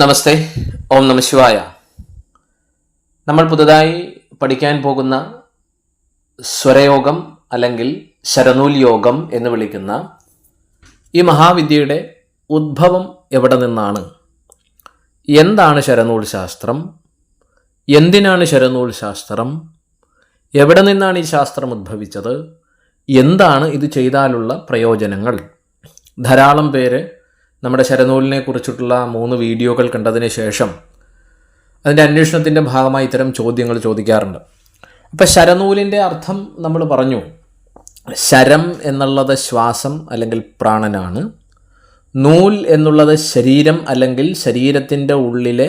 നമസ്തേ, ഓം നമ ശിവായ. നമ്മൾ പുതുതായി പഠിക്കാൻ പോകുന്ന സ്വരയോഗം അല്ലെങ്കിൽ ശരനൂൽ യോഗം എന്ന് വിളിക്കുന്ന ഈ മഹാവിദ്യയുടെ ഉദ്ഭവം എവിടെ നിന്നാണ്? എന്താണ് ശരനൂൽ ശാസ്ത്രം? എന്തിനാണ് ശരനൂൽ ശാസ്ത്രം? എവിടെ നിന്നാണ് ഈ ശാസ്ത്രം ഉദ്ഭവിച്ചത്? എന്താണ് ഇത് ചെയ്താലുള്ള പ്രയോജനങ്ങൾ? ധാരാളം പേര് നമ്മുടെ ശരനൂലിനെ കുറിച്ചിട്ടുള്ള 3 വീഡിയോകൾ കണ്ടതിന് ശേഷം അതിൻ്റെ അന്വേഷണത്തിൻ്റെ ഭാഗമായി ഇത്തരം ചോദ്യങ്ങൾ ചോദിക്കാറുണ്ട്. അപ്പോൾ ശരനൂലിൻ്റെ അർത്ഥം നമ്മൾ പറഞ്ഞു. ശരം എന്നുള്ളത് ശ്വാസം അല്ലെങ്കിൽ പ്രാണനാണ്. നൂൽ എന്നുള്ളത് ശരീരം അല്ലെങ്കിൽ ശരീരത്തിൻ്റെ ഉള്ളിലെ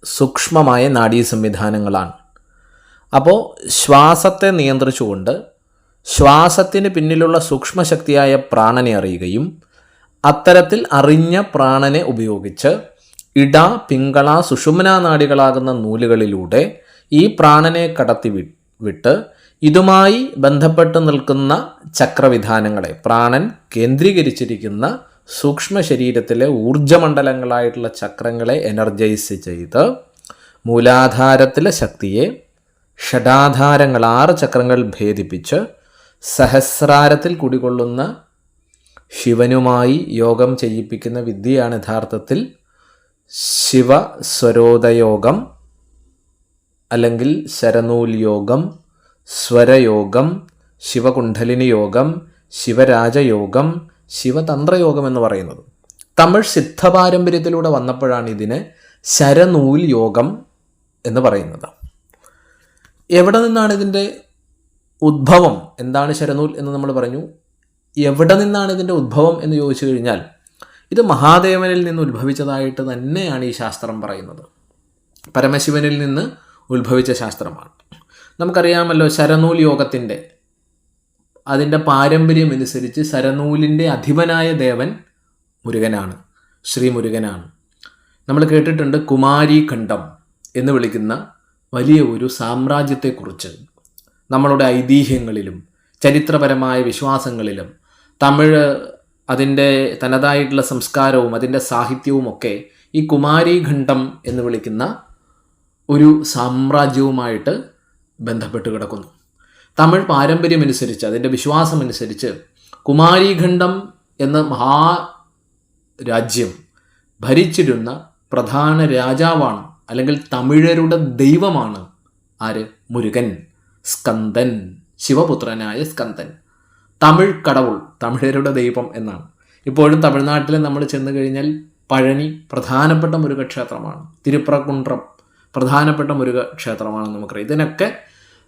സൂക്ഷ്മമായ നാഡീ സംവിധാനങ്ങളാണ്. അപ്പോൾ ശ്വാസത്തെ നിയന്ത്രിച്ചുകൊണ്ട് ശ്വാസത്തിന് പിന്നിലുള്ള സൂക്ഷ്മശക്തിയായ പ്രാണനെ അറിയുകയും അത്തരത്തിൽ അറിഞ്ഞ പ്രാണനെ ഉപയോഗിച്ച് ഇട, പിങ്കള, സുഷുമ്ന നാഡികളാകുന്ന നൂലുകളിലൂടെ ഈ പ്രാണനെ കടത്തി വിട്ട് ഇതുമായി ബന്ധപ്പെട്ട് നിൽക്കുന്ന ചക്രവിധാനങ്ങളെ, പ്രാണൻ കേന്ദ്രീകരിച്ചിരിക്കുന്ന സൂക്ഷ്മ ശരീരത്തിലെ ഊർജ്ജമണ്ഡലങ്ങളായിട്ടുള്ള ചക്രങ്ങളെ എനർജൈസ് ചെയ്ത് മൂലാധാരത്തിലെ ശക്തിയെ ഷഡാധാരങ്ങൾ 6 ചക്രങ്ങൾ ഭേദിപ്പിച്ച് സഹസ്രാരത്തിൽ കുടികൊള്ളുന്ന ശിവനുമായി യോഗം ചെയ്യിപ്പിക്കുന്ന വിദ്യയാണ് യഥാർത്ഥത്തിൽ ശിവസ്വരോദയോഗം അല്ലെങ്കിൽ ശരനൂൽ യോഗം, സ്വരയോഗം, ശിവകുണ്ഡലിനി യോഗം, ശിവരാജയോഗം, ശിവതന്ത്രയോഗം എന്ന് പറയുന്നത്. തമിഴ് സിദ്ധപാരമ്പര്യത്തിലൂടെ വന്നപ്പോഴാണ് ഇതിനെ ശരനൂൽ യോഗം എന്ന് പറയുന്നത്. എവിടെ നിന്നാണ് ഇതിൻ്റെ ഉദ്ഭവം? എന്താണ് ശരനൂൽ എന്ന് നമ്മൾ പറഞ്ഞു. എവിടെ നിന്നാണ് ഇതിൻ്റെ ഉദ്ഭവം എന്ന് ചോദിച്ചു കഴിഞ്ഞാൽ ഇത് മഹാദേവനിൽ നിന്ന് ഉത്ഭവിച്ചതായിട്ട് തന്നെയാണ് ഈ ശാസ്ത്രം പറയുന്നത്. പരമശിവനിൽ നിന്ന് ഉത്ഭവിച്ച ശാസ്ത്രമാണ്. നമുക്കറിയാമല്ലോ, ശരനൂൽ യോഗത്തിൻ്റെ അതിൻ്റെ പാരമ്പര്യം അനുസരിച്ച് ശരനൂലിൻ്റെ അധിപനായ ദേവൻ മുരുകനാണ്, ശ്രീ മുരുകനാണ്. നമ്മൾ കേട്ടിട്ടുണ്ട് കുമാരീഖണ്ഡം എന്ന് വിളിക്കുന്ന വലിയ ഒരു സാമ്രാജ്യത്തെക്കുറിച്ച്. നമ്മളുടെ ഐതിഹ്യങ്ങളിലും ചരിത്രപരമായ വിശ്വാസങ്ങളിലും തമിഴ് അതിൻ്റെ തനതായിട്ടുള്ള സംസ്കാരവും അതിൻ്റെ സാഹിത്യവും ഒക്കെ ഈ കുമാരീഖണ്ഡം എന്ന് വിളിക്കുന്ന ഒരു സാമ്രാജ്യവുമായിട്ട് ബന്ധപ്പെട്ട് കിടക്കുന്നു. തമിഴ് പാരമ്പര്യമനുസരിച്ച്, അതിൻ്റെ വിശ്വാസമനുസരിച്ച് കുമാരീഖണ്ഡം എന്ന മഹാരാജ്യം ഭരിച്ചിരുന്ന പ്രധാന രാജാവാണ്, അല്ലെങ്കിൽ തമിഴരുടെ ദൈവമാണ് ആര്? മുരുകൻ, സ്കന്ദൻ, ശിവപുത്രനായ സ്കന്ദൻ. തമിഴ് കടവുൾ, തമിഴരുടെ ദൈവം എന്നാണ്. ഇപ്പോഴും തമിഴ്നാട്ടിൽ നമ്മൾ ചെന്ന് കഴിഞ്ഞാൽ പഴനി പ്രധാനപ്പെട്ട മുരുകക്ഷേത്രമാണ്, തിരുപ്പറക്കുണ്ട്രം പ്രധാനപ്പെട്ട മുരുകക്ഷേത്രമാണെന്ന് നമുക്കറിയാം. ഇതിനൊക്കെ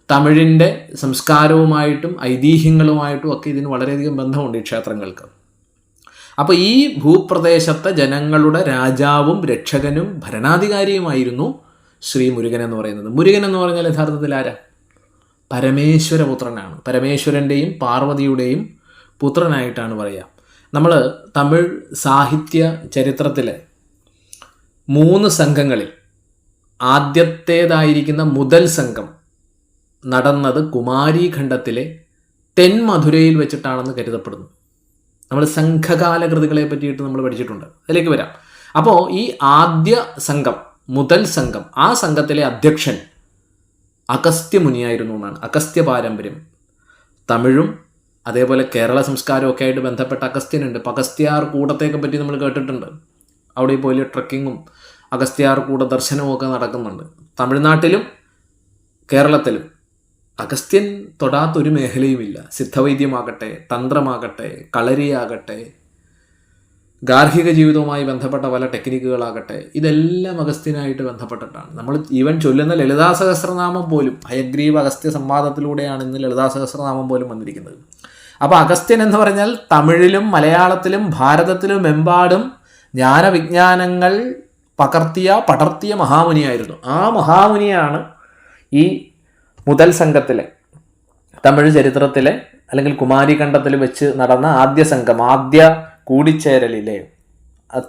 തമിഴിൻ്റെ സംസ്കാരവുമായിട്ടും ഐതിഹ്യങ്ങളുമായിട്ടും ഒക്കെ ഇതിന് വളരെയധികം ബന്ധമുണ്ട് ഈ ക്ഷേത്രങ്ങൾക്ക്. അപ്പോൾ ഈ ഭൂപ്രദേശത്തെ ജനങ്ങളുടെ രാജാവും രക്ഷകനും ഭരണാധികാരിയുമായിരുന്നു ശ്രീ മുരുകൻ എന്ന് പറയുന്നത്. മുരുകൻ എന്ന് പറഞ്ഞാൽ യഥാർത്ഥത്തിൽ ആരാ? പരമേശ്വരപുത്രനാണ്. പരമേശ്വരൻ്റെയും പാർവതിയുടെയും പുത്രനായിട്ടാണ് പറയുക. നമ്മൾ തമിഴ് സാഹിത്യ ചരിത്രത്തിലെ 3 സംഘങ്ങളിൽ ആദ്യത്തേതായിരിക്കുന്ന മുതൽ സംഘം നടന്നത് കുമാരീഖണ്ഡത്തിലെ തെന്മധുരയിൽ വെച്ചിട്ടാണെന്ന് കരുതപ്പെടുന്നു. നമ്മൾ സംഘകാല കൃതികളെ പറ്റിയിട്ട് നമ്മൾ പഠിച്ചിട്ടുണ്ട്, അതിലേക്ക് വരാം. അപ്പോൾ ഈ ആദ്യ സംഘം, മുതൽ സംഘം, ആ സംഘത്തിലെ അധ്യക്ഷൻ അഗസ്ത്യ മുനിയായിരുന്നു എന്നാണ്. അഗസ്ത്യ പാരമ്പര്യം തമിഴും അതേപോലെ കേരള സംസ്കാരമൊക്കെ ആയിട്ട് ബന്ധപ്പെട്ട അഗസ്ത്യനുണ്ട്. അഗസ്ത്യാർ കൂടത്തേക്കെ പറ്റി നമ്മൾ കേട്ടിട്ടുണ്ട്. അവിടെ പോയി ട്രക്കിങ്ങും അഗസ്ത്യാർ കൂട ദർശനവും ഒക്കെ നടക്കുന്നുണ്ട്. തമിഴ്നാട്ടിലും കേരളത്തിലും അഗസ്ത്യൻ തൊടാത്തൊരു മേഖലയുമില്ല. സിദ്ധവൈദ്യമാകട്ടെ, തന്ത്രമാകട്ടെ, കളരിയാകട്ടെ, ഗാർഹിക ജീവിതവുമായി ബന്ധപ്പെട്ട പല ടെക്നിക്കുകളാകട്ടെ, ഇതെല്ലാം അഗസ്ത്യനായിട്ട് ബന്ധപ്പെട്ടിട്ടാണ്. നമ്മൾ ഈവൻ ചൊല്ലുന്ന ലളിതാ സഹസ്രനാമം പോലും ഹയഗ്രീവ അഗസ്ത്യ സംവാദത്തിലൂടെയാണ് ഇന്ന് ലളിതാ സഹസ്രനാമം പോലും വന്നിരിക്കുന്നത്. അപ്പോൾ അഗസ്ത്യൻ എന്ന് പറഞ്ഞാൽ തമിഴിലും മലയാളത്തിലും ഭാരതത്തിലും എമ്പാടും ജ്ഞാനവിജ്ഞാനങ്ങൾ പടർത്തിയ മഹാമുനിയായിരുന്നു. ആ മഹാമുനിയാണ് ഈ മുതൽ സംഘത്തിലെ തമിഴ് ചരിത്രത്തിലെ അല്ലെങ്കിൽ കുമാരീഖണ്ഡത്തിൽ വെച്ച് നടന്ന ആദ്യ സംഘം, ആദ്യ കൂടിച്ചേരലിലെ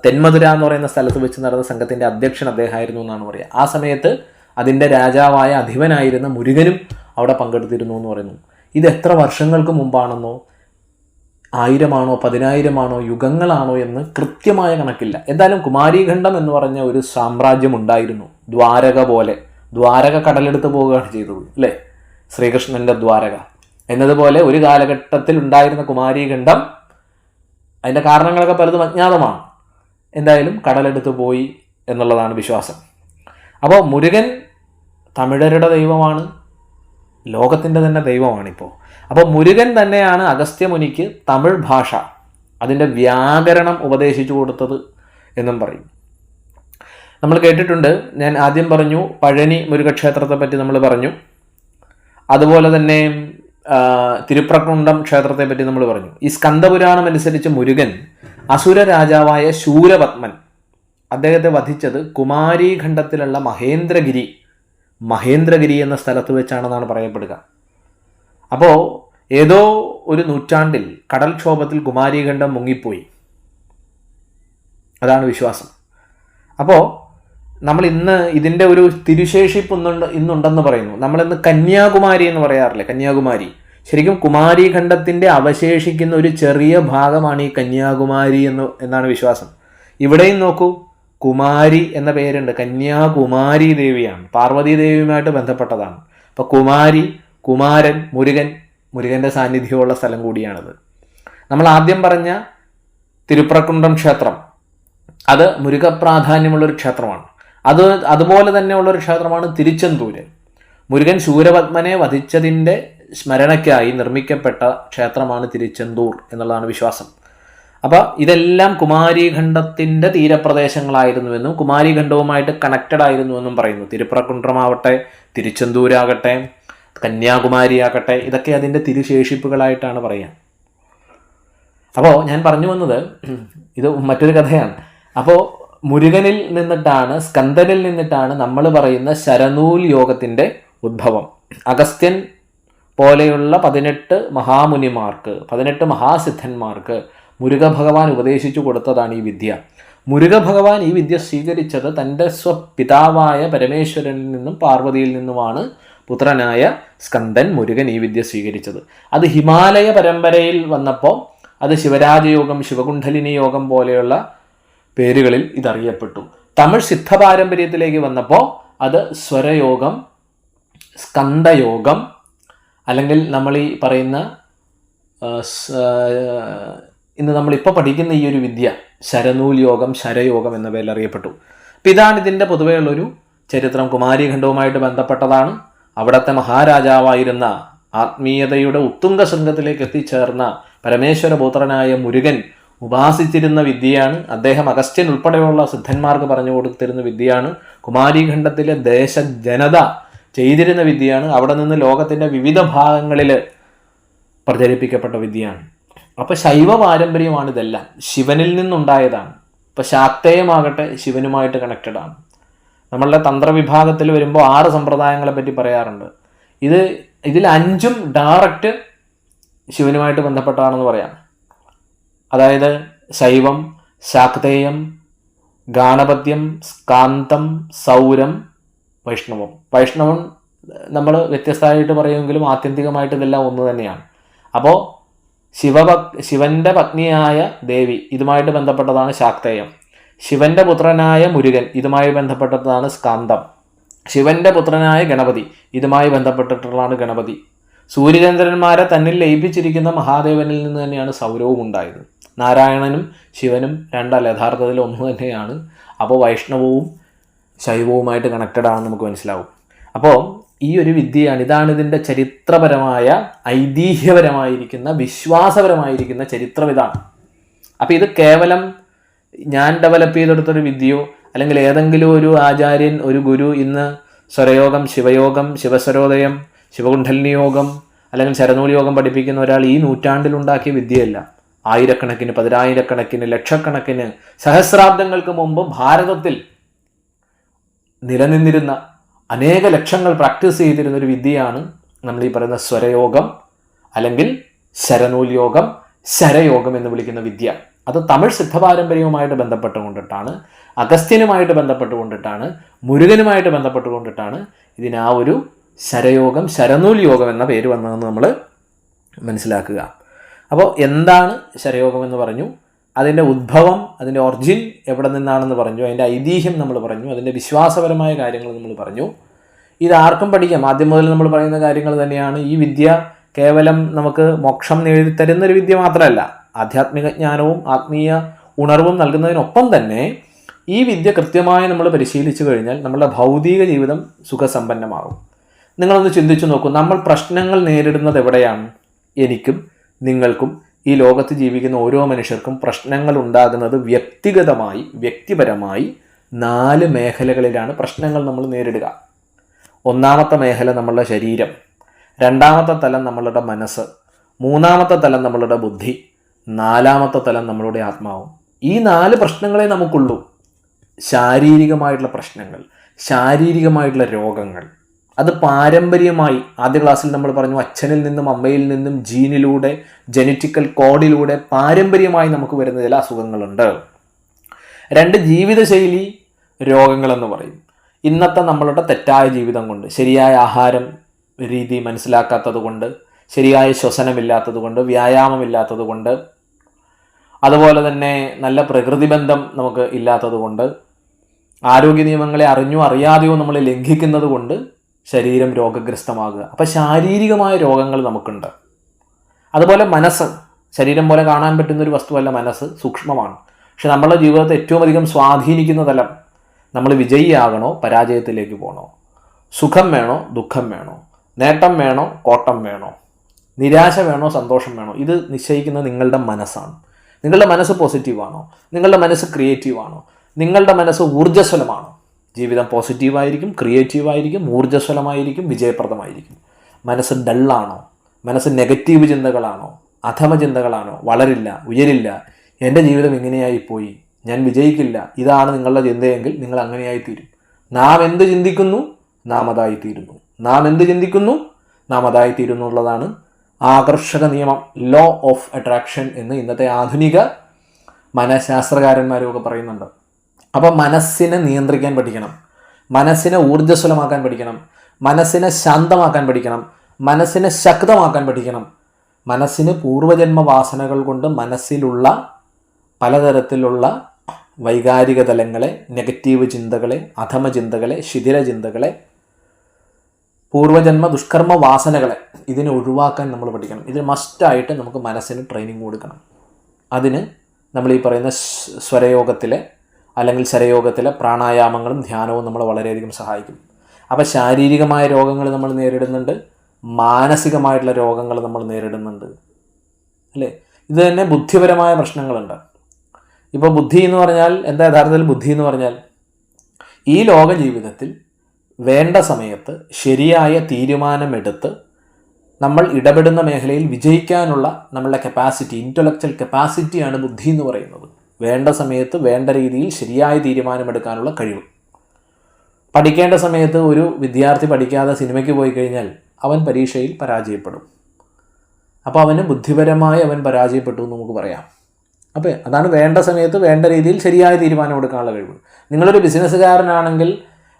തെന്മധുര എന്ന് പറയുന്ന സ്ഥലത്ത് വെച്ച് നടന്ന സംഘത്തിൻ്റെ അധ്യക്ഷൻ അദ്ദേഹമായിരുന്നു എന്നാണ് പറയുക. ആ സമയത്ത് അതിൻ്റെ രാജാവായ അധിപനായിരുന്ന മുരുകനും അവിടെ പങ്കെടുത്തിരുന്നു എന്ന് പറയുന്നു. ഇത് എത്ര വർഷങ്ങൾക്ക് മുമ്പാണെന്നോ 1000 10,000 യുഗങ്ങളാണോ എന്ന് കൃത്യമായ കണക്കില്ല. എന്തായാലും കുമാരീഖണ്ഡം എന്ന് പറഞ്ഞ ഒരു സാമ്രാജ്യം ഉണ്ടായിരുന്നു. ദ്വാരക പോലെ. ദ്വാരക കടലെടുത്ത് പോവുകയാണ് ചെയ്തത് അല്ലേ, ശ്രീകൃഷ്ണൻ്റെ ദ്വാരക എന്നതുപോലെ ഒരു കാലഘട്ടത്തിൽ ഉണ്ടായിരുന്ന കുമാരീഖണ്ഡം, അതിൻ്റെ കാരണങ്ങളൊക്കെ പലതും അജ്ഞാതമാണ്. എന്തായാലും കടലെടുത്ത് പോയി എന്നുള്ളതാണ് വിശ്വാസം. അപ്പോൾ മുരുകൻ തമിഴരുടെ ദൈവമാണ്, ലോകത്തിൻ്റെ തന്നെ ദൈവമാണിപ്പോൾ. അപ്പോൾ മുരുകൻ തന്നെയാണ് അഗസ്ത്യമുനിക്ക് തമിഴ് ഭാഷ, അതിൻ്റെ വ്യാകരണം ഉപദേശിച്ചു കൊടുത്തത് എന്നും പറയും. നമ്മൾ കേട്ടിട്ടുണ്ട്, ഞാൻ ആദ്യം പറഞ്ഞു പഴനി മുരുകക്ഷേത്രത്തെ പറ്റി നമ്മൾ പറഞ്ഞു, അതുപോലെ തന്നെ തിരുപ്രക്കുണ്ടം ക്ഷേത്രത്തെ പറ്റി നമ്മൾ പറഞ്ഞു. ഈ സ്കന്ദപുരാണം അനുസരിച്ച് മുരുകൻ അസുര രാജാവായ ശൂരപത്മൻ അദ്ദേഹത്തെ വധിച്ചത് കുമാരീഖണ്ഡത്തിലുള്ള മഹേന്ദ്രഗിരി എന്ന സ്ഥലത്ത് വെച്ചാണെന്നാണ് പറയപ്പെടുക. അപ്പോൾ ഏതോ ഒരു നൂറ്റാണ്ടിൽ കടൽക്ഷോഭത്തിൽ കുമാരീഖണ്ഡം മുങ്ങിപ്പോയി, അതാണ് വിശ്വാസം. അപ്പോൾ നമ്മൾ ഇന്ന് ഇതിൻ്റെ ഒരു തിരുശേഷിപ്പ് ഇന്നുണ്ടെന്ന് പറയുന്നു. നമ്മളിന്ന് കന്യാകുമാരി എന്ന് പറയാറില്ലേ, കന്യാകുമാരി. ശരിക്കും കുമാരീഖണ്ഡത്തിൻ്റെ അവശേഷിക്കുന്ന ഒരു ചെറിയ ഭാഗമാണ് ഈ കന്യാകുമാരി എന്നാണ് വിശ്വാസം. ഇവിടെയും നോക്കൂ, കുമാരി എന്ന പേരുണ്ട്. കന്യാകുമാരി ദേവിയാണ്, പാർവതി ദേവിയുമായിട്ട് ബന്ധപ്പെട്ടതാണ്. അപ്പോൾ കുമാരി, കുമാരൻ, മുരുകൻ്റെ സാന്നിധ്യമുള്ള സ്ഥലം കൂടിയാണിത്. നമ്മൾ ആദ്യം പറഞ്ഞ തിരുപ്രക്കുണ്ടം ക്ഷേത്രം, അത് മുരുക പ്രാധാന്യമുള്ളൊരു ക്ഷേത്രമാണ്. അതുപോലെ തന്നെയുള്ളൊരു ക്ഷേത്രമാണ് തിരുച്ചെന്തൂര്. മുരുകൻ ശൂരപത്മനെ വധിച്ചതിൻ്റെ സ്മരണയ്ക്കായി നിർമ്മിക്കപ്പെട്ട ക്ഷേത്രമാണ് തിരുച്ചെന്തൂർ എന്നുള്ളതാണ് വിശ്വാസം. അപ്പോൾ ഇതെല്ലാം കുമാരീഖണ്ഡത്തിൻ്റെ തീരപ്രദേശങ്ങളായിരുന്നുവെന്നും കുമാരീഖണ്ഡവുമായിട്ട് കണക്റ്റഡ് ആയിരുന്നുവെന്നും പറയുന്നു. തിരുപ്രക്കുണ്ഡമാവട്ടെ, തിരുച്ചെന്തൂരാകട്ടെ, കന്യാകുമാരി ആകട്ടെ, ഇതൊക്കെ അതിൻ്റെ തിരുശേഷിപ്പുകളായിട്ടാണ് പറയുക. അപ്പോൾ ഞാൻ പറഞ്ഞു വന്നത്, ഇത് മറ്റൊരു കഥയാണ്. അപ്പോൾ മുരുകനിൽ നിന്നിട്ടാണ്, സ്കന്ദനിൽ നിന്നിട്ടാണ് നമ്മൾ പറയുന്ന ശരനൂൽ യോഗത്തിൻ്റെ ഉദ്ഭവം. അഗസ്ത്യൻ പോലെയുള്ള 18 മഹാമുനിമാർക്ക്, 18 മഹാസിദ്ധന്മാർക്ക് മുരുക ഭഗവാൻ ഉപദേശിച്ചു കൊടുത്തതാണ് ഈ വിദ്യ. മുരുക ഭഗവാൻ ഈ വിദ്യ സ്വീകരിച്ചത് തൻ്റെ സ്വപിതാവായ പരമേശ്വരനിൽ നിന്നും പാർവതിയിൽ നിന്നുമാണ് പുത്രനായ സ്കന്ദൻ മുരുകൻ ഈ വിദ്യ സ്വീകരിച്ചത്. അത് ഹിമാലയ പരമ്പരയിൽ വന്നപ്പോൾ അത് ശിവരാജയോഗം, ശിവകുണ്ഡലിനി യോഗം പോലെയുള്ള പേരുകളിൽ ഇതറിയപ്പെട്ടു. തമിഴ് സിദ്ധ പാരമ്പര്യത്തിലേക്ക് വന്നപ്പോൾ അത് സ്വരയോഗം, സ്കന്ദയോഗം, അല്ലെങ്കിൽ നമ്മൾ ഈ പറയുന്ന ഇന്ന് നമ്മളിപ്പോൾ പഠിക്കുന്ന ഈ ഒരു വിദ്യ ശരനൂൽ യോഗം, ശരയോഗം എന്ന പേരിൽ അറിയപ്പെട്ടു. അപ്പം ഇതാണ് ഇതിൻ്റെ പൊതുവെയുള്ളൊരു ചരിത്രം. കുമാരീഖണ്ഡവുമായിട്ട് ബന്ധപ്പെട്ടതാണ്. അവിടുത്തെ മഹാരാജാവായിരുന്ന, ആത്മീയതയുടെ ഉത്തുംഗ ശൃംഗത്തിലേക്ക് എത്തിച്ചേർന്ന പരമേശ്വരപുത്രനായ മുരുകൻ ഉപാസിച്ചിരുന്ന വിദ്യയാണ്. അദ്ദേഹം അഗസ്ത്യൻ ഉൾപ്പെടെയുള്ള സിദ്ധന്മാർക്ക് പറഞ്ഞു കൊടുത്തിരുന്ന വിദ്യയാണ്. കുമാരീഖണ്ഡത്തിലെ ജനത ചെയ്തിരുന്ന വിദ്യയാണ്. അവിടെ നിന്ന് ലോകത്തിൻ്റെ വിവിധ ഭാഗങ്ങളിൽ പ്രചരിപ്പിക്കപ്പെട്ട വിദ്യയാണ്. അപ്പോൾ ശൈവ പാരമ്പര്യമാണ് ഇതെല്ലാം, ശിവനിൽ നിന്നുണ്ടായതാണ്. ഇപ്പോൾ ശാക്തേയമാകട്ടെ ശിവനുമായിട്ട് കണക്റ്റഡ് ആണ്. നമ്മളുടെ തന്ത്രവിഭാഗത്തിൽ വരുമ്പോൾ 6 സമ്പ്രദായങ്ങളെ പറ്റി പറയാറുണ്ട്. ഇതിൽ 5ഉം ഡയറക്റ്റ് ശിവനുമായിട്ട് ബന്ധപ്പെട്ടാണെന്ന് പറയാം. അതായത് ശൈവം, ശാക്തേയം, ഗാണപത്യം, സ്കാന്തം, സൗരം, വൈഷ്ണവം നമ്മൾ വ്യത്യസ്തമായിട്ട് പറയുമെങ്കിലും ആത്യന്തികമായിട്ട് ഇതെല്ലാം ഒന്ന് തന്നെയാണ്. അപ്പോൾ ശിവന്റെ പത്നിയായ ദേവി, ഇതുമായിട്ട് ബന്ധപ്പെട്ടതാണ് ശാക്തേയം. ശിവന്റെ പുത്രനായ മുരുകൻ, ഇതുമായി ബന്ധപ്പെട്ടതാണ് സ്കാന്തം. ശിവന്റെ പുത്രനായ ഗണപതി, ഇതുമായി ബന്ധപ്പെട്ടിട്ടുള്ളതാണ് ഗണപതി. സൂര്യചന്ദ്രന്മാരെ തന്നിൽ ലയിപ്പിച്ചിരിക്കുന്ന മഹാദേവനിൽ നിന്ന് തന്നെയാണ് സൗരവും ഉണ്ടായത്. നാരായണനും ശിവനും രണ്ടല്ല, യഥാർത്ഥത്തിൽ ഒന്ന് തന്നെയാണ്. അപ്പോൾ വൈഷ്ണവവും ശൈവവുമായിട്ട് കണക്റ്റഡ് ആണെന്ന് നമുക്ക് മനസ്സിലാവും. അപ്പോൾ ഈ ഒരു വിദ്യയാണ്, ഇതാണ് ഇതിൻ്റെ ചരിത്രപരമായ, ഐതിഹ്യപരമായിരിക്കുന്ന, വിശ്വാസപരമായിരിക്കുന്ന ചരിത്രം ഇതാണ്. അപ്പോൾ ഇത് കേവലം ഞാൻ ഡെവലപ്പ് ചെയ്തെടുത്തൊരു വിദ്യയോ അല്ലെങ്കിൽ ഏതെങ്കിലും ഒരു ആചാര്യൻ, ഒരു ഗുരു ഇന്ന് സ്വരയോഗം, ശിവയോഗം, ശിവസ്വരോദയം, ശിവകുണ്ഡലിനി യോഗം അല്ലെങ്കിൽ ശരനൂൽ യോഗം പഠിപ്പിക്കുന്ന ഒരാൾ ഈ നൂറ്റാണ്ടിലുണ്ടാക്കിയ വിദ്യയല്ല. ആയിരക്കണക്കിന്, 10,000കണക്കിന്, ലക്ഷക്കണക്കിന്, സഹസ്രാബ്ദങ്ങൾക്ക് മുമ്പ് ഭാരതത്തിൽ നിലനിന്നിരുന്ന, അനേക ലക്ഷങ്ങൾ പ്രാക്ടീസ് ചെയ്തിരുന്ന ഒരു വിദ്യയാണ് നമ്മൾ ഈ പറയുന്ന സ്വരയോഗം അല്ലെങ്കിൽ ശരനൂൽ യോഗം, ശരയോഗം എന്ന് വിളിക്കുന്ന വിദ്യ. അത് തമിഴ് സിദ്ധപാരമ്പര്യവുമായിട്ട് ബന്ധപ്പെട്ടുകൊണ്ടിട്ടാണ്, അഗസ്ത്യനുമായിട്ട് ബന്ധപ്പെട്ടുകൊണ്ടിട്ടാണ്, മുരുകനുമായിട്ട് ബന്ധപ്പെട്ടുകൊണ്ടിട്ടാണ് ഇതിന് ആ ഒരു ശരയോഗം, ശരനൂൽ യോഗം എന്ന പേര് വന്നതെന്ന് നമ്മൾ മനസ്സിലാക്കുക. അപ്പോൾ എന്താണ് ശരയോഗം എന്ന് പറഞ്ഞു, അതിൻ്റെ ഉദ്ഭവം, അതിൻ്റെ ഒറിജിൻ എവിടെ നിന്നാണെന്ന് പറഞ്ഞു, അതിൻ്റെ ഐതിഹ്യം നമ്മൾ പറഞ്ഞു, അതിൻ്റെ വിശ്വാസപരമായ കാര്യങ്ങൾ നമ്മൾ പറഞ്ഞു. ഇതാർക്കും പഠിക്കാം. ആദ്യം മുതൽ നമ്മൾ പറയുന്ന കാര്യങ്ങൾ തന്നെയാണ്. ഈ വിദ്യ കേവലം നമുക്ക് മോക്ഷം നേടിത്തരുന്നൊരു വിദ്യ മാത്രമല്ല, ആധ്യാത്മിക ജ്ഞാനവും ആത്മീയ ഉണർവും നൽകുന്നതിനൊപ്പം തന്നെ ഈ വിദ്യ കൃത്യമായി നമ്മൾ പരിശീലിച്ചു കഴിഞ്ഞാൽ നമ്മളുടെ ഭൗതിക ജീവിതം സുഖസമ്പന്നമാകും. നിങ്ങളൊന്ന് ചിന്തിച്ചു നോക്കൂ, നമ്മൾ പ്രശ്നങ്ങൾ നേരിടുന്നത് എവിടെയാണ്? എനിക്കും നിങ്ങൾക്കും ഈ ലോകത്ത് ജീവിക്കുന്ന ഓരോ മനുഷ്യർക്കും പ്രശ്നങ്ങൾ ഉണ്ടാകുന്നത് വ്യക്തിഗതമായി, വ്യക്തിപരമായി 4 മേഖലകളിലാണ് പ്രശ്നങ്ങൾ നമ്മൾ നേരിടുക. ഒന്നാമത്തെ മേഖല നമ്മളുടെ ശരീരം, രണ്ടാമത്തെ തലം നമ്മളുടെ മനസ്സ്, മൂന്നാമത്തെ തലം നമ്മളുടെ ബുദ്ധി, നാലാമത്തെ തലം നമ്മളുടെ ആത്മാവും. ഈ 4 പ്രശ്നങ്ങളെ നമുക്കുള്ളൂ. ശാരീരികമായിട്ടുള്ള പ്രശ്നങ്ങൾ, ശാരീരികമായിട്ടുള്ള രോഗങ്ങൾ, അത് പാരമ്പര്യമായി, ആദ്യ ക്ലാസ്സിൽ നമ്മൾ പറഞ്ഞു, അച്ഛനിൽ നിന്നും അമ്മയിൽ നിന്നും ജീനിലൂടെ, ജനറ്റിക്കൽ കോഡിലൂടെ പാരമ്പര്യമായി നമുക്ക് വരുന്ന ചില അസുഖങ്ങളുണ്ട്. 2 ജീവിതശൈലി രോഗങ്ങളെന്ന് പറയും. ഇന്നത്തെ നമ്മളുടെ തെറ്റായ ജീവിതം കൊണ്ട്, ശരിയായ ആഹാരം രീതി മനസ്സിലാക്കാത്തത് കൊണ്ട്, ശരിയായ ശ്വസനമില്ലാത്തത് കൊണ്ട്, വ്യായാമമില്ലാത്തത് കൊണ്ട്, അതുപോലെ തന്നെ നല്ല പ്രകൃതി ബന്ധം നമുക്ക് ഇല്ലാത്തത് കൊണ്ട്, ആരോഗ്യ നിയമങ്ങളെ അറിഞ്ഞോ അറിയാതെയോ നമ്മൾ ലംഘിക്കുന്നത് കൊണ്ട് ശരീരം രോഗഗ്രസ്തമാകുക. അപ്പം ശാരീരികമായ രോഗങ്ങൾ നമുക്കുണ്ട്. അതുപോലെ മനസ്സ്, ശരീരം പോലെ കാണാൻ പറ്റുന്നൊരു വസ്തുവല്ല മനസ്സ്, സൂക്ഷ്മമാണ്. പക്ഷെ നമ്മളുടെ ജീവിതത്തെ ഏറ്റവും അധികം സ്വാധീനിക്കുന്ന തലം, നമ്മൾ വിജയിയാകണോ പരാജയത്തിലേക്ക് പോകണോ, സുഖം വേണോ ദുഃഖം വേണോ, നേട്ടം വേണോ കോട്ടം വേണോ, നിരാശ വേണോ സന്തോഷം വേണോ, ഇത് നിശ്ചയിക്കുന്നത് നിങ്ങളുടെ മനസ്സാണ്. നിങ്ങളുടെ മനസ്സ് പോസിറ്റീവാണോ, നിങ്ങളുടെ മനസ്സ് ക്രിയേറ്റീവാണോ, നിങ്ങളുടെ മനസ്സ് ഊർജ്ജസ്വലമാണോ? ജീവിതം പോസിറ്റീവായിരിക്കും, ക്രിയേറ്റീവായിരിക്കും, ഊർജ്ജസ്വലമായിരിക്കും, വിജയപ്രദമായിരിക്കും. മനസ്സ് ഡള്ളാണോ, മനസ്സ് നെഗറ്റീവ് ചിന്തകളാണോ, അധമ ചിന്തകളാണോ, വളരില്ല, ഉയരില്ല, എൻ്റെ ജീവിതം ഇങ്ങനെയായിപ്പോയി, ഞാൻ വിജയിക്കില്ല, ഇതാണ് നിങ്ങളുടെ ചിന്തയെങ്കിൽ നിങ്ങൾ അങ്ങനെയായിത്തീരും. നാം എന്ത് ചിന്തിക്കുന്നു നാം അതായിത്തീരുന്നു, നാം എന്ത് ചിന്തിക്കുന്നു നാം അതായിത്തീരുന്നു എന്നുള്ളതാണ് ആകർഷക നിയമം, ലോ ഓഫ് അട്രാക്ഷൻ എന്ന് ഇന്നത്തെ ആധുനിക മനഃശാസ്ത്രകാരന്മാരൊക്കെ പറയുന്നുണ്ട്. അപ്പോൾ മനസ്സിനെ നിയന്ത്രിക്കാൻ പഠിക്കണം, മനസ്സിനെ ഊർജ്ജസ്വലമാക്കാൻ പഠിക്കണം, മനസ്സിനെ ശാന്തമാക്കാൻ പഠിക്കണം, മനസ്സിനെ ശക്തമാക്കാൻ പഠിക്കണം. മനസ്സിന് പൂർവജന്മ വാസനകൾ കൊണ്ട് മനസ്സിലുള്ള പലതരത്തിലുള്ള വൈകാരിക തലങ്ങളെ, നെഗറ്റീവ് ചിന്തകളെ, അധമ ചിന്തകളെ, ശിഥില ചിന്തകളെ, പൂർവജന്മ ദുഷ്കർമ്മ വാസനകളെ, ഇതിനെ ഒഴിവാക്കാൻ നമ്മൾ പഠിക്കണം. ഇതിന് മസ്റ്റായിട്ട് നമുക്ക് മനസ്സിന് ട്രെയിനിങ് കൊടുക്കണം. അതിന് നമ്മൾ ഈ പറയുന്ന സ്വരയോഗത്തിലെ അല്ലെങ്കിൽ ശരയോഗത്തിലെ പ്രാണായാമങ്ങളും ധ്യാനവും നമ്മളെ വളരെയധികം സഹായിക്കും. അപ്പോൾ ശാരീരികമായ രോഗങ്ങൾ നമ്മൾ നേരിടുന്നുണ്ട്, മാനസികമായിട്ടുള്ള രോഗങ്ങൾ നമ്മൾ നേരിടുന്നുണ്ട്, അല്ലേ? ഇത് തന്നെ ബുദ്ധിപരമായ പ്രശ്നങ്ങളുണ്ട്. ഇപ്പോൾ ബുദ്ധി എന്ന് പറഞ്ഞാൽ എന്താ? യഥാർത്ഥത്തിൽ ബുദ്ധി എന്ന് പറഞ്ഞാൽ ഈ ലോക ജീവിതത്തിൽ വേണ്ട സമയത്ത് ശരിയായ തീരുമാനമെടുത്ത് നമ്മൾ ഇടപെടുന്ന മേഖലയിൽ വിജയിക്കാനുള്ള നമ്മളുടെ കപ്പാസിറ്റി, ഇൻ്റലക്ച്വൽ കപ്പാസിറ്റിയാണ് ബുദ്ധി എന്ന് പറയുന്നത്. വേണ്ട സമയത്ത് വേണ്ട രീതിയിൽ ശരിയായ തീരുമാനമെടുക്കാനുള്ള കഴിവ്. പഠിക്കേണ്ട സമയത്ത് ഒരു വിദ്യാർത്ഥി പഠിക്കാതെ സിനിമയ്ക്ക് പോയി കഴിഞ്ഞാൽ അവൻ പരീക്ഷയിൽ പരാജയപ്പെടും. അപ്പോൾ അവന് ബുദ്ധിപരമായി അവൻ പരാജയപ്പെട്ടു എന്ന് നമുക്ക് പറയാം. അപ്പോൾ അതാണ് വേണ്ട സമയത്ത് വേണ്ട രീതിയിൽ ശരിയായ തീരുമാനമെടുക്കാനുള്ള കഴിവ്. നിങ്ങളൊരു ബിസിനസ്സുകാരനാണെങ്കിൽ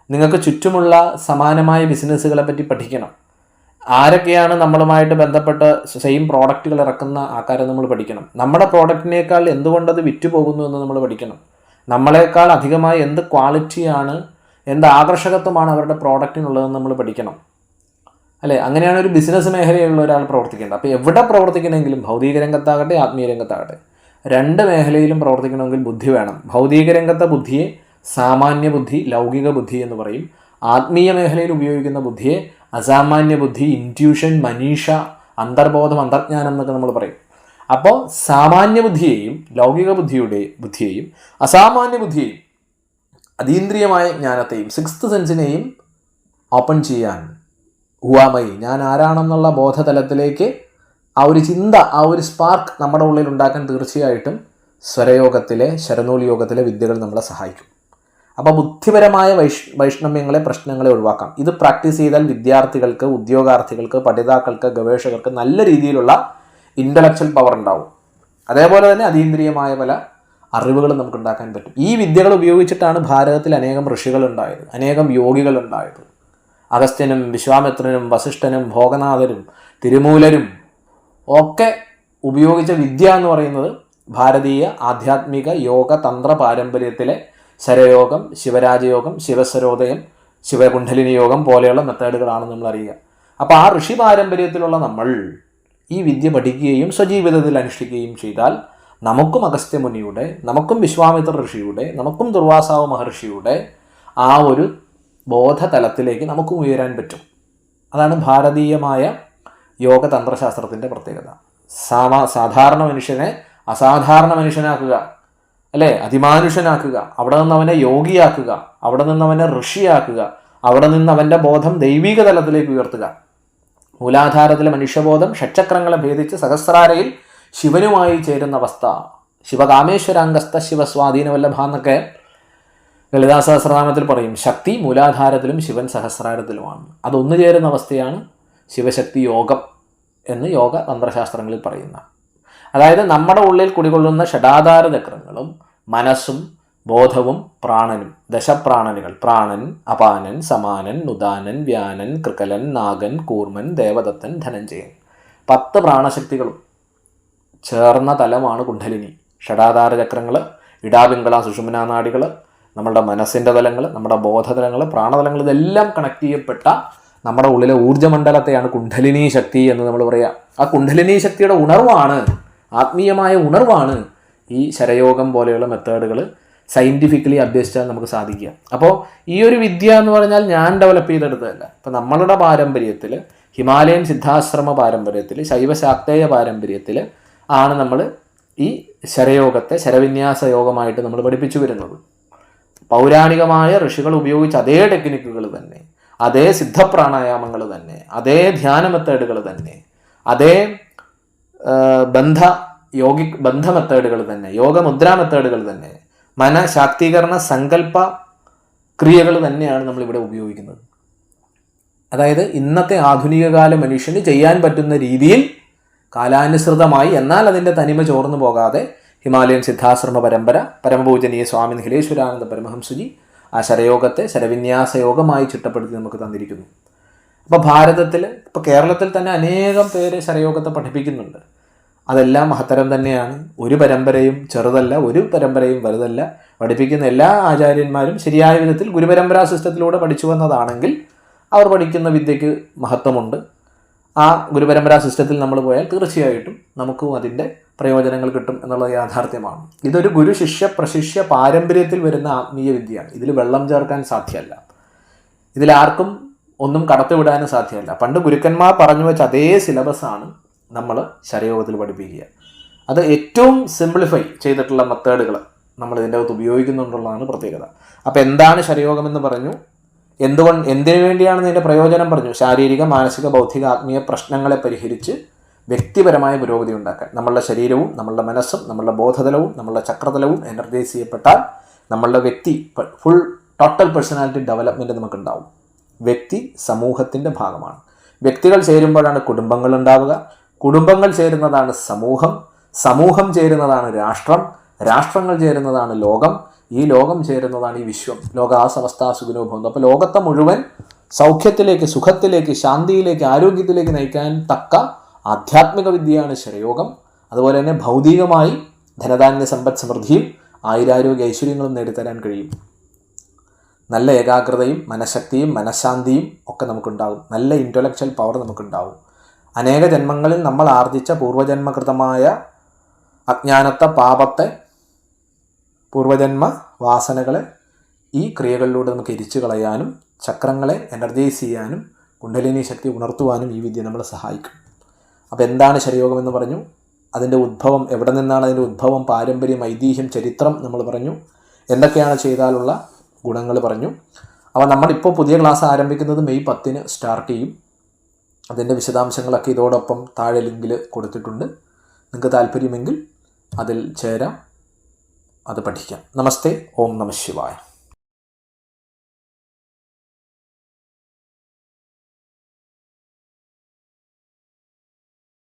നിങ്ങൾക്ക് ചുറ്റുമുള്ള സമാനമായ ബിസിനസ്സുകളെ പറ്റി പഠിക്കണം. ആരൊക്കെയാണ് നമ്മളുമായിട്ട് ബന്ധപ്പെട്ട് സെയിം പ്രോഡക്റ്റുകൾ ഇറക്കുന്ന ആൾക്കാരെ നമ്മൾ പഠിക്കണം. നമ്മുടെ പ്രോഡക്റ്റിനേക്കാൾ എന്തുകൊണ്ടത് വിറ്റുപോകുന്നു എന്ന് നമ്മൾ പഠിക്കണം. നമ്മളെക്കാൾ അധികമായി എന്ത് ക്വാളിറ്റിയാണ്, എന്ത് ആകർഷകത്വമാണ് അവരുടെ പ്രോഡക്റ്റിനുള്ളതെന്ന് നമ്മൾ പഠിക്കണം, അല്ലേ? അങ്ങനെയാണ് ഒരു ബിസിനസ് മേഖലയിലുള്ള ഒരാൾ പ്രവർത്തിക്കേണ്ടത്. അപ്പോൾ എവിടെ പ്രവർത്തിക്കണമെങ്കിലും, ഭൗതിക രംഗത്താകട്ടെ ആത്മീയ രംഗത്താകട്ടെ, 2 മേഖലയിലും പ്രവർത്തിക്കണമെങ്കിൽ ബുദ്ധി വേണം. ഭൗതിക രംഗത്തെ ബുദ്ധിയെ സാമാന്യ ബുദ്ധി, ലൗകിക ബുദ്ധി എന്ന് പറയും. ആത്മീയ മേഖലയിൽ ഉപയോഗിക്കുന്ന ബുദ്ധിയെ അസാമാന്യ ബുദ്ധി, ഇൻറ്റ്യൂഷൻ, മനീഷ, അന്തർബോധം, അന്തർജ്ഞാനം എന്നൊക്കെ നമ്മൾ പറയും. അപ്പോൾ സാമാന്യ ബുദ്ധിയെയും ലൗകിക ബുദ്ധിയെയും അസാമാന്യ ബുദ്ധിയെയും അതീന്ദ്രിയമായ ജ്ഞാനത്തെയും 6th സെൻസിനെയും ഓപ്പൺ ചെയ്യാൻ, ഉവാമയി, ഞാൻ ആരാണെന്നുള്ള ബോധതലത്തിലേക്ക് ആ ഒരു ചിന്ത, ആ ഒരു സ്പാർക്ക് നമ്മുടെ ഉള്ളിൽ ഉണ്ടാക്കാൻ തീർച്ചയായിട്ടും സ്വരയോഗത്തിലെ, ശരനൂൽ യോഗത്തിലെ വിദ്യകൾ നമ്മളെ സഹായിക്കും. അപ്പോൾ ബുദ്ധിപരമായ വൈഷമ്യങ്ങളെ, പ്രശ്നങ്ങളെ ഒഴിവാക്കാം. ഇത് പ്രാക്ടീസ് ചെയ്താൽ വിദ്യാർത്ഥികൾക്ക്, ഉദ്യോഗാർത്ഥികൾക്ക്, പഠിതാക്കൾക്ക്, ഗവേഷകർക്ക് നല്ല രീതിയിലുള്ള ഇൻ്റലക്ച്വൽ പവർ ഉണ്ടാവും. അതേപോലെ തന്നെ അതീന്ദ്രിയമായ പല അറിവുകളും നമുക്ക് ഉണ്ടാക്കാൻ പറ്റും. ഈ വിദ്യകൾ ഉപയോഗിച്ചിട്ടാണ് ഭാരതത്തിൽ അനേകം ഋഷികളുണ്ടായത്, അനേകം യോഗികളുണ്ടായത്. അഗസ്ത്യനും വിശ്വാമിത്രനും വസിഷ്ഠനും ഭോഗനാഥരും തിരുമൂലരും ഒക്കെ ഉപയോഗിച്ച വിദ്യ എന്ന് പറയുന്നത് ഭാരതീയ ആധ്യാത്മിക യോഗ തന്ത്ര പാരമ്പര്യത്തിലെ ശരയോഗം, ശിവരാജയോഗം, ശിവസരോദയം, ശിവകുണ്ഡലിനി യോഗം പോലെയുള്ള മെത്തേഡുകളാണെന്ന് നമ്മൾ അറിയുക. അപ്പോൾ ആ ഋഷി പാരമ്പര്യത്തിലുള്ള നമ്മൾ ഈ വിദ്യ പഠിക്കുകയും സ്വജീവിതത്തിൽ അനുഷ്ഠിക്കുകയും ചെയ്താൽ നമുക്കും അഗസ്ത്യമുനിയുടെ, നമുക്കും വിശ്വാമിത്ര ഋഷിയുടെ, നമുക്കും ദുർവാസാവ് മഹർഷിയുടെ ആ ഒരു ബോധതലത്തിലേക്ക് നമുക്കും ഉയരാൻ പറ്റും. അതാണ് ഭാരതീയമായ യോഗ തന്ത്രശാസ്ത്രത്തിൻ്റെ പ്രത്യേകത. സാധാരണ മനുഷ്യനെ അസാധാരണ മനുഷ്യനാക്കുക, അല്ലേ, അതിമാനുഷ്യനാക്കുക, അവിടെ നിന്ന് അവനെ യോഗിയാക്കുക, അവിടെ നിന്ന് അവനെ ഋഷിയാക്കുക, അവിടെ നിന്ന് അവൻ്റെ ബോധം ദൈവിക തലത്തിലേക്ക് ഉയർത്തുക. മൂലാധാരത്തിലെ മനുഷ്യബോധം ഷഡ്ചക്രങ്ങളെ ഭേദിച്ച് സഹസ്രാരയിൽ ശിവനുമായി ചേരുന്ന അവസ്ഥ. ശിവകാമേശ്വരാംഗസ്ഥ ശിവസ്വാധീനവല്ലഭ എന്നൊക്കെ ലളിതാ സഹസ്രനാമത്തിൽ പറയും. ശക്തി മൂലാധാരത്തിലും ശിവൻ സഹസ്രാരത്തിലുമാണ്. അതൊന്നു ചേരുന്ന അവസ്ഥയാണ് ശിവശക്തി യോഗം എന്ന് യോഗ തന്ത്രശാസ്ത്രങ്ങളിൽ പറയുന്ന. അതായത് നമ്മുടെ ഉള്ളിൽ കുടികൊള്ളുന്ന ഷഡാധാര ചക്രങ്ങളും മനസ്സും ബോധവും പ്രാണനും, ദശപ്രാണനുകൾ, പ്രാണൻ, അപാനൻ, സമാനൻ, നുദാനൻ, വ്യാനൻ, കൃകലൻ, നാഗൻ, കൂർമൻ, ദേവദത്തൻ, ധനഞ്ജയൻ, 10 പ്രാണശക്തികളും ചേർന്ന തലമാണ് കുണ്ഡലിനി. ഷഡാധാര ചക്രങ്ങൾ, ഇടാപിംഗള സുഷുമ്നാ നാഡികൾ, നമ്മളുടെ മനസ്സിൻ്റെ തലങ്ങൾ, നമ്മുടെ ബോധതലങ്ങൾ, പ്രാണതലങ്ങൾ, ഇതെല്ലാം കണക്ട് ചെയ്യപ്പെട്ട നമ്മുടെ ഉള്ളിലെ ഊർജ്ജമണ്ഡലത്തെയാണ് കുണ്ഡലിനി ശക്തി എന്ന് നമ്മൾ പറയുക. ആ കുണ്ഡലിനി ശക്തിയുടെ ഉണർവാണ്, ആത്മീയമായ ഉണർവാണ് ഈ ശരയോഗം പോലെയുള്ള മെത്തേഡുകൾ സയൻറ്റിഫിക്കലി അഭ്യസിച്ചാൽ നമുക്ക് സാധിക്കുക. അപ്പോൾ ഈ ഒരു വിദ്യ എന്ന് പറഞ്ഞാൽ ഞാൻ ഡെവലപ്പ് ചെയ്തെടുത്തതല്ല. ഇപ്പം നമ്മളുടെ പാരമ്പര്യത്തിൽ, ഹിമാലയൻ സിദ്ധാശ്രമ പാരമ്പര്യത്തിൽ, ശൈവശാക്തേയ പാരമ്പര്യത്തിൽ ആണ് നമ്മൾ ഈ ശരയോഗത്തെ ശരവിന്യാസ യോഗമായിട്ട് നമ്മൾ പഠിപ്പിച്ചു വരുന്നത്. പൗരാണികമായ ഋഷികൾ ഉപയോഗിച്ച അതേ ടെക്നിക്കുകൾ തന്നെ, അതേ സിദ്ധപ്രാണായാമങ്ങൾ തന്നെ, അതേ ധ്യാന മെത്തേഡുകൾ തന്നെ, അതേ ബന്ധ മെത്തേഡുകൾ തന്നെ, യോഗമുദ്രാ മെത്തേഡുകൾ തന്നെ, മനഃശാക്തീകരണ സങ്കല്പ ക്രിയകൾ തന്നെയാണ് നമ്മളിവിടെ ഉപയോഗിക്കുന്നത്. അതായത് ഇന്നത്തെ ആധുനികകാല മനുഷ്യന് ചെയ്യാൻ പറ്റുന്ന രീതിയിൽ കാലാനുസൃതമായി, എന്നാൽ അതിൻ്റെ തനിമ ചോർന്നു പോകാതെ ഹിമാലയൻ സിദ്ധാശ്രമ പരമ്പര, പരമപൂജനീയ സ്വാമി നിഖിലേശ്വരാനന്ദ പരമഹംസജി ആ ശരയോഗത്തെ ശരവിന്യാസ യോഗമായി ചിട്ടപ്പെടുത്തി നമുക്ക് തന്നിരിക്കുന്നു. അപ്പോൾ ഭാരതത്തിൽ, ഇപ്പോൾ കേരളത്തിൽ തന്നെ അനേകം പേര് ശരയോഗത്തെ പഠിപ്പിക്കുന്നുണ്ട്. അതെല്ലാം മഹത്തരം തന്നെയാണ്. ഒരു പരമ്പരയും ചെറുതല്ല, ഒരു പരമ്പരയും വലുതല്ല. പഠിപ്പിക്കുന്ന എല്ലാ ആചാര്യന്മാരും ശരിയായ വിധത്തിൽ ഗുരുപരമ്പരാ സിസ്റ്റത്തിലൂടെ പഠിച്ചു വന്നതാണെങ്കിൽ അവർ പഠിക്കുന്ന വിദ്യയ്ക്ക് മഹത്വമുണ്ട്. ആ ഗുരുപരമ്പരാ സിസ്റ്റത്തിൽ നമ്മൾ പോയാൽ തീർച്ചയായിട്ടും നമുക്കും അതിൻ്റെ പ്രയോജനങ്ങൾ കിട്ടും എന്നുള്ളത് യാഥാർത്ഥ്യമാണ്. ഇതൊരു ഗുരു ശിഷ്യ പ്രശിഷ്യ പാരമ്പര്യത്തിൽ വരുന്ന ആത്മീയ വിദ്യയാണ്. ഇതിൽ വെള്ളം ചേർക്കാൻ സാധ്യമല്ല. ഇതിലാർക്കും ഒന്നും കടത്തിവിടാനും സാധ്യമല്ല. പണ്ട് ഗുരുക്കന്മാർ പറഞ്ഞു വെച്ച അതേ സിലബസാണ് നമ്മൾ ശരയോഗത്തിൽ പഠിപ്പിക്കുക. അത് ഏറ്റവും സിംപ്ലിഫൈ ചെയ്തിട്ടുള്ള മെത്തേഡുകൾ നമ്മൾ ഇതിൻ്റെ അകത്ത് ഉപയോഗിക്കുന്നുണ്ടെന്നുള്ളതാണ് പ്രത്യേകത. അപ്പോൾ എന്താണ് ശരയോഗം എന്ന് പറഞ്ഞു, എന്തിനു വേണ്ടിയാണ് ഇതിൻ്റെ പ്രയോജനം പറഞ്ഞു. ശാരീരിക, മാനസിക, ബൗദ്ധിക, ആത്മീയ പ്രശ്നങ്ങളെ പരിഹരിച്ച് വ്യക്തിപരമായ പുരോഗതി ഉണ്ടാക്കാൻ നമ്മളുടെ ശരീരവും നമ്മളുടെ മനസ്സും നമ്മളുടെ ബോധതലവും നമ്മളുടെ ചക്രതലവും എനർജൈസ് ചെയ്യപ്പെട്ടാൽ നമ്മളുടെ വ്യക്തി ടോട്ടൽ പേഴ്സണാലിറ്റി ഡെവലപ്മെൻറ്റ് നമുക്കുണ്ടാവും. വ്യക്തി സമൂഹത്തിൻ്റെ ഭാഗമാണ്. വ്യക്തികൾ ചേരുമ്പോഴാണ് കുടുംബങ്ങൾ ഉണ്ടാവുക. കുടുംബങ്ങൾ ചേരുന്നതാണ് സമൂഹം. സമൂഹം ചേരുന്നതാണ് രാഷ്ട്രം. രാഷ്ട്രങ്ങൾ ചേരുന്നതാണ് ലോകം. ഈ ലോകം ചേരുന്നതാണ് ഈ വിശ്വം. ലോകാ സമസ്താ സുഖിനോ ഭവന്തു. അപ്പോൾ ലോകത്തെ മുഴുവൻ സൗഖ്യത്തിലേക്ക്, സുഖത്തിലേക്ക്, ശാന്തിയിലേക്ക്, ആരോഗ്യത്തിലേക്ക് നയിക്കാൻ തക്ക ആധ്യാത്മിക വിദ്യയാണ് ശരയോഗം. അതുപോലെ തന്നെ ഭൗതികമായി ധനധാന്യ സമ്പദ് സമൃദ്ധിയും ആയുരാരോഗ്യ ഐശ്വര്യങ്ങളും നേടിത്തരാൻ കഴിയും. നല്ല ഏകാഗ്രതയും മനഃശക്തിയും മനഃശാന്തിയും ഒക്കെ നമുക്കുണ്ടാകും. നല്ല ഇൻ്റലക്ച്വൽ പവർ നമുക്കുണ്ടാവും. അനേക ജന്മങ്ങളിൽ നമ്മൾ ആർജിച്ച പൂർവജന്മകൃതമായ അജ്ഞാനത്തെ, പാപത്തെ, പൂർവജന്മ വാസനകളെ ഈ ക്രിയകളിലൂടെ നമുക്ക് എരിച്ചു കളയാനും ചക്രങ്ങളെ എനർജൈസ് ചെയ്യാനും കുണ്ഡലിനി ശക്തി ഉണർത്തുവാനും ഈ വിദ്യ നമ്മളെ സഹായിക്കും. അപ്പോൾ എന്താണ് ശരയോഗം എന്ന് പറഞ്ഞു. അതിൻ്റെ ഉദ്ഭവം, എവിടെ നിന്നാണ് അതിൻ്റെ ഉദ്ഭവം, പാരമ്പര്യം, ഐതിഹ്യം, ചരിത്രം നമ്മൾ പറഞ്ഞു. എന്തൊക്കെയാണ് ചെയ്താലുള്ള ഗുണങ്ങൾ പറഞ്ഞു. അപ്പോൾ നമ്മളിപ്പോൾ പുതിയ ക്ലാസ് ആരംഭിക്കുന്നത് മെയ് 10 സ്റ്റാർട്ട് ചെയ്യും. അതിൻ്റെ വിശദാംശങ്ങളൊക്കെ ഇതോടൊപ്പം താഴെ ലിങ്കിൽ കൊടുത്തിട്ടുണ്ട്. നിങ്ങൾക്ക് താല്പര്യമെങ്കിൽ അതിൽ ചേരാം, അത് പഠിക്കാം. നമസ്തേ. ഓം നമഃ ശിവായ.